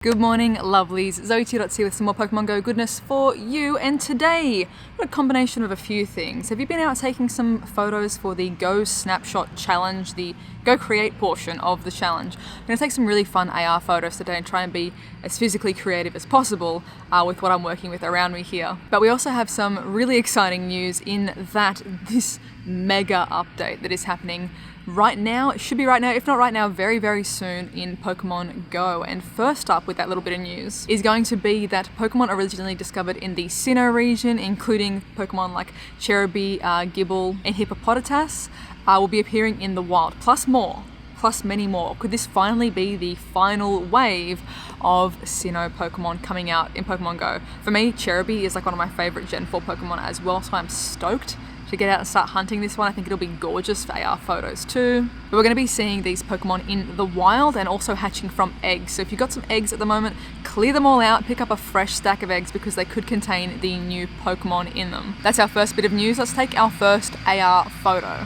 Good morning, lovelies. ZoëTwoDots here with some more Pokemon Go goodness for you, and today, a combination of a few things. Have you been out taking some photos for the Go Snapshot Challenge, the Go Create portion of the challenge? I'm going to take some really fun AR photos today and try and be as physically creative as possible with what I'm working with around me here. But we also have some really exciting news in that this mega update that is happening right now, it should be right now, if not right now, very, very soon in Pokemon Go. And first up with that little bit of news is going to be that Pokemon originally discovered in the Sinnoh region, including Pokemon like Cherubi, Gible, and Hippopotas, will be appearing in the wild, plus many more. Could this finally be the final wave of Sinnoh Pokemon coming out in Pokemon Go? For me, Cherubi is like one of my favorite Gen 4 Pokemon as well, so I'm stoked to get out and start hunting this one. I think it'll be gorgeous for AR photos too. But we're going to be seeing these Pokemon in the wild and also hatching from eggs. So if you've got some eggs at the moment, clear them all out, pick up a fresh stack of eggs because they could contain the new Pokemon in them. That's our first bit of news. Let's take our first AR photo.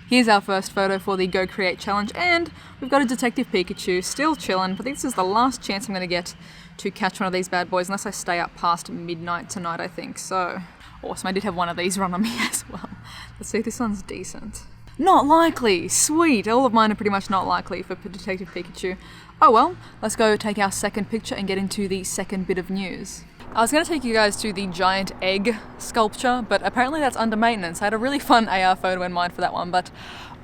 Here's our first photo for the Go Create challenge, and we've got a Detective Pikachu still chilling. I think this is the last chance I'm going to get to catch one of these bad boys, unless I stay up past midnight tonight, I think. So, awesome. I did have one of these run on me as well. Let's see if this one's decent. Not likely! Sweet! All of mine are pretty much not likely for Detective Pikachu. Oh well, let's go take our second picture and get into the second bit of news. I was going to take you guys to the giant egg sculpture, but apparently that's under maintenance. I had a really fun AR photo in mind for that one, but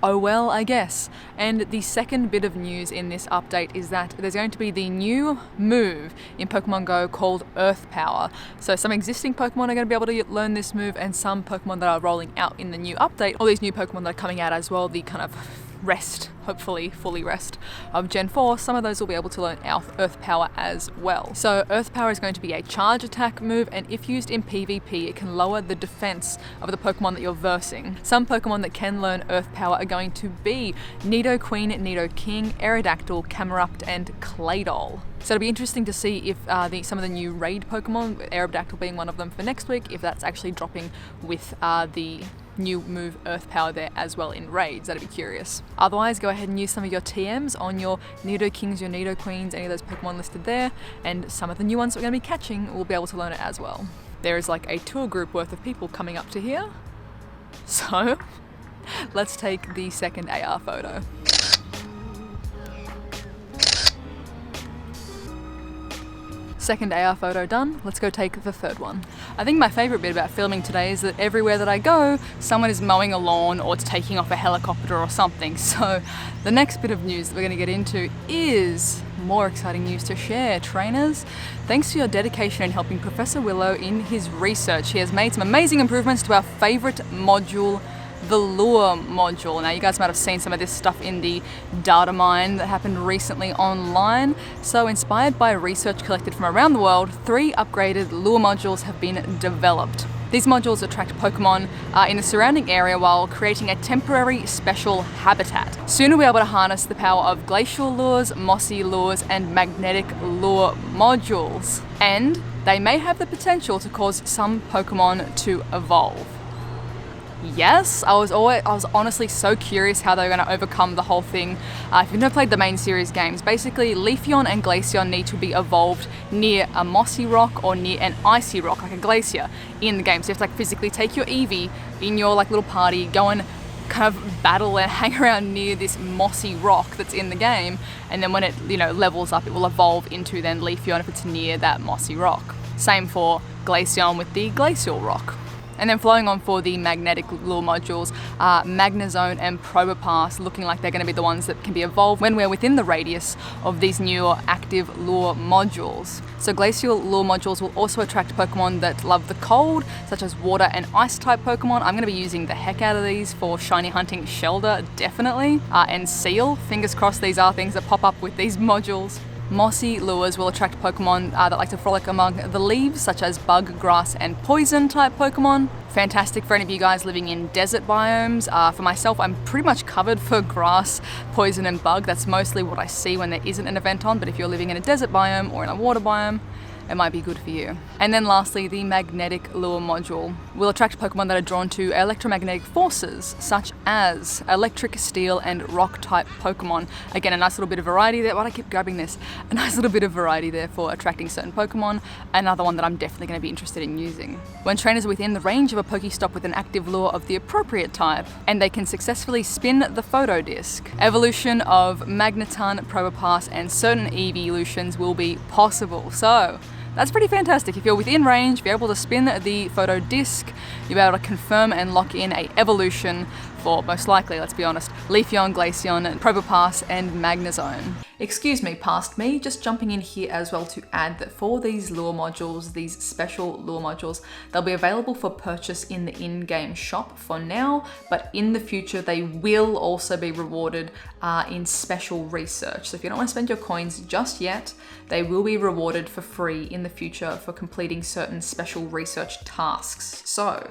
oh well, I guess. And the second bit of news in this update is that there's going to be the new move in Pokemon Go called Earth Power. So some existing Pokemon are going to be able to learn this move, and some Pokemon that are rolling out in the new update, all these new Pokemon that are coming out as well, the kind of rest, hopefully fully rest, of Gen 4, some of those will be able to learn Earth Power as well. So Earth Power is going to be a charge attack move, and if used in PvP, it can lower the defense of the Pokemon that you're versing. Some Pokemon that can learn Earth Power are going to be Nidoqueen, Nidoking, Aerodactyl, Camerupt, and Claydol. So it'll be interesting to see if some of the new raid Pokemon, Aerodactyl being one of them for next week, if that's actually dropping with the new move Earth Power there as well in raids. That'd be curious. Otherwise, go ahead and use some of your TMs on your Nidokings, your Nidoqueens, any of those Pokemon listed there, and some of the new ones that we're going to be catching will be able to learn it as well. There is like a tour group worth of people coming up to here. So let's take the second AR photo. Second AR photo done, let's go take the third one. I think my favourite bit about filming today is that everywhere that I go, someone is mowing a lawn or it's taking off a helicopter or something. So the next bit of news that we're going to get into is more exciting news to share. Trainers, thanks to your dedication in helping Professor Willow in his research, he has made some amazing improvements to our favourite module, the Lure module. Now you guys might have seen some of this stuff in the data mine that happened recently online. So inspired by research collected from around the world, 3 upgraded Lure modules have been developed. These modules attract Pokemon in the surrounding area while creating a temporary special habitat. Soon we'll be able to harness the power of Glacial Lures, Mossy Lures, and Magnetic Lure modules. And they may have the potential to cause some Pokemon to evolve. Yes, I was honestly so curious how they were going to overcome the whole thing. If you've never played the main series games, basically Leafeon and Glaceon need to be evolved near a mossy rock or near an icy rock, like a glacier, in the game. So you have to like physically take your Eevee in your like little party, go and kind of battle and hang around near this mossy rock that's in the game, and then when it levels up, it will evolve into then Leafeon if it's near that mossy rock. Same for Glaceon with the glacial rock. And then flowing on for the magnetic lure modules, Magnezone and Probopass looking like they're going to be the ones that can be evolved when we're within the radius of these new active lure modules. So glacial lure modules will also attract Pokemon that love the cold, such as water and ice type Pokemon. I'm going to be using the heck out of these for shiny hunting Shelder, definitely. And Seal, fingers crossed these are things that pop up with these modules. Mossy lures will attract Pokemon that like to frolic among the leaves, such as bug, grass, and poison type Pokemon. Fantastic for any of you guys living in desert biomes. For myself, I'm pretty much covered for grass, poison, and bug. That's mostly what I see when there isn't an event on, but if you're living in a desert biome or in a water biome, it might be good for you. And then lastly, the Magnetic Lure Module will attract Pokemon that are drawn to electromagnetic forces, such as electric, steel, and rock type Pokemon. Again, a nice little bit of variety there. Why do I keep grabbing this? A nice little bit of variety there for attracting certain Pokemon. Another one that I'm definitely going to be interested in using. When trainers are within the range of a Pokestop with an active lure of the appropriate type, and they can successfully spin the photo disc, evolution of Magnezone, Probopass, and certain evolutions will be possible. So that's pretty fantastic. If you're within range, if you're able to spin the photo disc, you'll be able to confirm and lock in a evolution for, most likely, let's be honest, Leafeon, Glaceon, Probopass, and Magnezone. Excuse me, past me, just jumping in here as well to add that for these lure modules, these special lure modules, they'll be available for purchase in the in-game shop for now, but in the future they will also be rewarded in special research. So if you don't want to spend your coins just yet, they will be rewarded for free in the future for completing certain special research tasks. So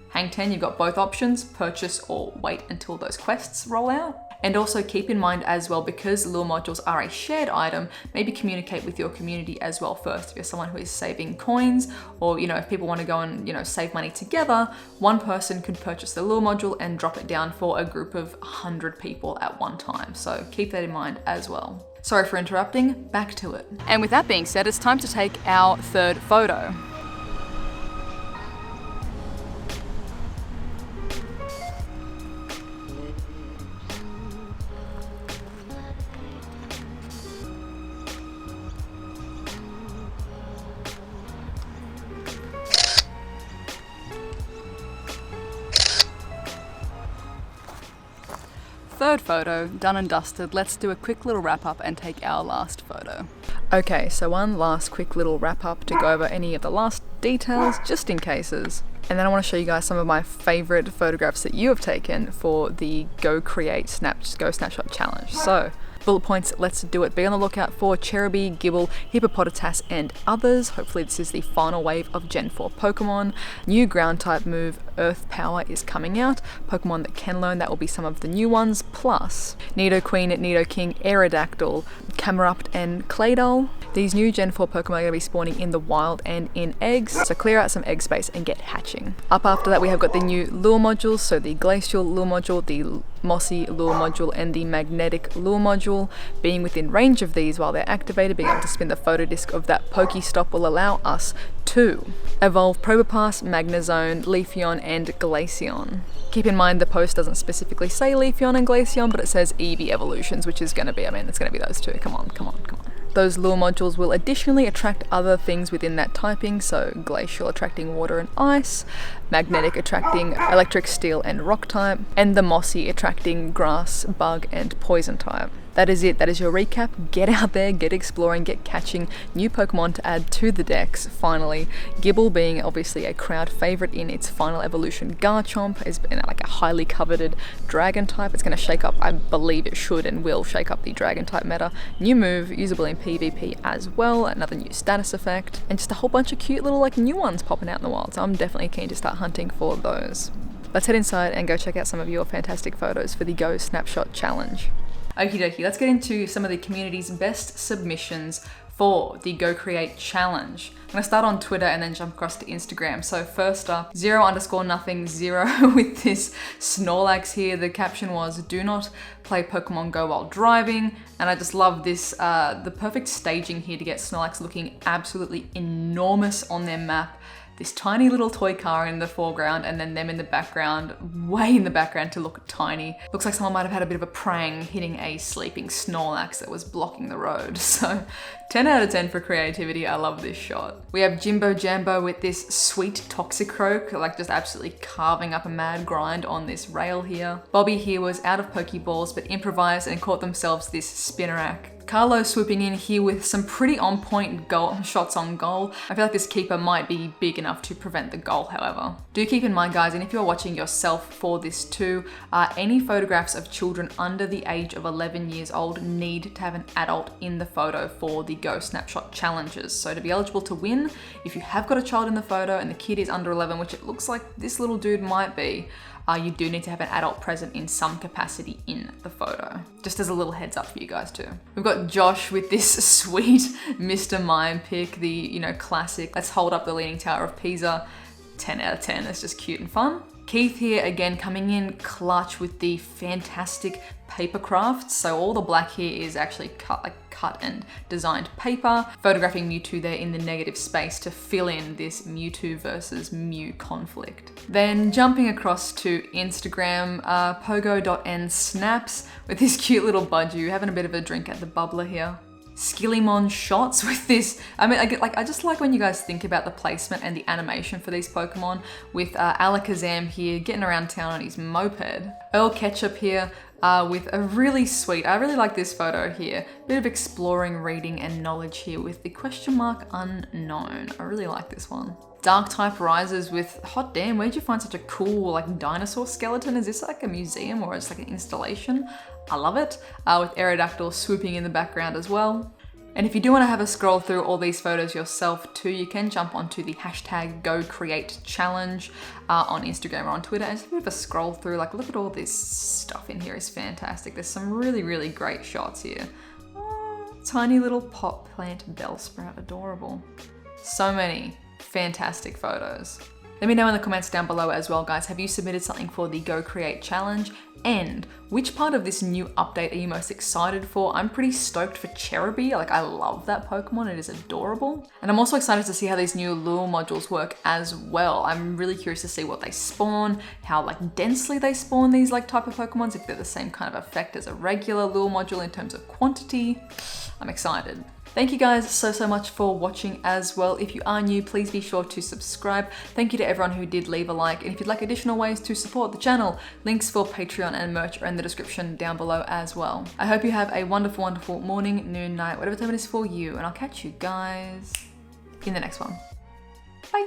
Hang 10, you've got both options, purchase or wait until those quests roll out. And also keep in mind as well, because lure modules are a shared item, maybe communicate with your community as well first. If you're someone who is saving coins, or if people want to go and save money together, one person could purchase the lure module and drop it down for a group of 100 people at one time. So keep that in mind as well. Sorry for interrupting, back to it. And with that being said, it's time to take our third photo. Third photo, done and dusted. Let's do a quick little wrap up and take our last photo. Okay, so one last quick little wrap up to go over any of the last details, just in cases. And then I want to show you guys some of my favorite photographs that you have taken for the Go Snapshot Challenge. So, bullet points, let's do it. Be on the lookout for Cherubi, Gible, Hippopotas, and others. Hopefully this is the final wave of Gen 4 Pokemon. New ground type move, Earth Power, is coming out. Pokemon that can learn, that will be some of the new ones. Plus, Nidoqueen, Nidoking, Aerodactyl, Camerupt, and Claydol. These new Gen 4 Pokemon are going to be spawning in the wild and in eggs, so clear out some egg space and get hatching. Up after that we have got the new lure modules, so the Glacial Lure Module, the Mossy Lure Module, and the Magnetic Lure Module. Being within range of these while they're activated, being able to spin the photo disc of that Pokestop will allow us to evolve Probopass, Magnezone, Leafeon, and Glaceon. Keep in mind the post doesn't specifically say Leafeon and Glaceon, but it says EV evolutions, which is going to be, it's going to be those two. Come on. Those lure modules will additionally attract other things within that typing, so Glacial attracting water and ice, Magnetic attracting electric, steel, and rock type, and the Mossy attracting grass, bug, and poison type. That is it. That is your recap. Get out there, get exploring, get catching new Pokemon to add to the decks, finally. Gible being obviously a crowd favourite in its final evolution. Garchomp is like a highly coveted dragon type. It's going to shake up, I believe it should and will shake up the dragon type meta. New move, usable in PvP as well. Another new status effect. And just a whole bunch of cute little new ones popping out in the wild. So I'm definitely keen to start hunting for those. Let's head inside and go check out some of your fantastic photos for the Go Snapshot Challenge. Okie dokie, let's get into some of the community's best submissions for the Go Create Challenge. I'm gonna start on Twitter and then jump across to Instagram. So first up, 0_nothing0 with this Snorlax here. The caption was, "Do not play Pokemon Go while driving." And I just love this, the perfect staging here to get Snorlax looking absolutely enormous on their map. This tiny little toy car in the foreground and then them in the background, way in the background to look tiny. Looks like someone might have had a bit of a prang hitting a sleeping Snorlax that was blocking the road. So 10 out of 10 for creativity. I love this shot. We have Jimbo Jambo with this sweet Toxicroak, just absolutely carving up a mad grind on this rail here. Bobby here was out of Pokeballs but improvised and caught themselves this Spinnerack. Carlo swooping in here with some pretty on point shots on goal. I feel like this keeper might be big enough to prevent the goal, however. Do keep in mind, guys, and if you're watching yourself for this too, any photographs of children under the age of 11 years old need to have an adult in the photo for the Go Snapshot challenges. So to be eligible to win, if you have got a child in the photo and the kid is under 11, which it looks like this little dude might be, you do need to have an adult present in some capacity in the photo. Just as a little heads up for you guys too. We've got Josh with this sweet Mr. Mime pic, the, you know, classic, let's hold up the Leaning Tower of Pisa. 10 out of 10, it's just cute and fun. Keith here again coming in clutch with the fantastic paper crafts. So all the black here is actually cut and designed paper, photographing Mewtwo there in the negative space to fill in this Mewtwo versus Mew conflict. Then jumping across to Instagram, pogo.n snaps with this cute little budgie having a bit of a drink at the bubbler here. Skillymon shots with this. I mean, I just like when you guys think about the placement and the animation for these Pokemon with Alakazam here getting around town on his moped. Earl Ketchup here with a really sweet, I really like this photo here. Bit of exploring, reading and knowledge here with the question mark unknown. I really like this one. Dark type rises with, hot damn, where'd you find such a cool like dinosaur skeleton? Is this like a museum or it's like an installation? I love it. With Aerodactyl swooping in the background as well. And if you do want to have a scroll through all these photos yourself too, you can jump onto the hashtag #GoCreateChallenge on Instagram or on Twitter and just a bit of a scroll through. Like, look at all this stuff in here, is fantastic. There's some really, really great shots here. Oh, tiny little pot plant bellsprout, adorable. So many fantastic photos. Let me know in the comments down below as well, guys. Have you submitted something for the Go Create Challenge? And which part of this new update are you most excited for? I'm pretty stoked for Cherubi. Like, I love that Pokemon. It is adorable. And I'm also excited to see how these new lure modules work as well. I'm really curious to see what they spawn, how like densely they spawn these like type of Pokemons, if they're the same kind of effect as a regular lure module in terms of quantity. I'm excited. Thank you guys so much for watching as well. If you are new, please be sure to subscribe. Thank you to everyone who did leave a like. And if you'd like additional ways to support the channel, links for Patreon and merch are in the description down below as well. I hope you have a wonderful, wonderful morning, noon, night, whatever time it is for you. And I'll catch you guys in the next one. Bye.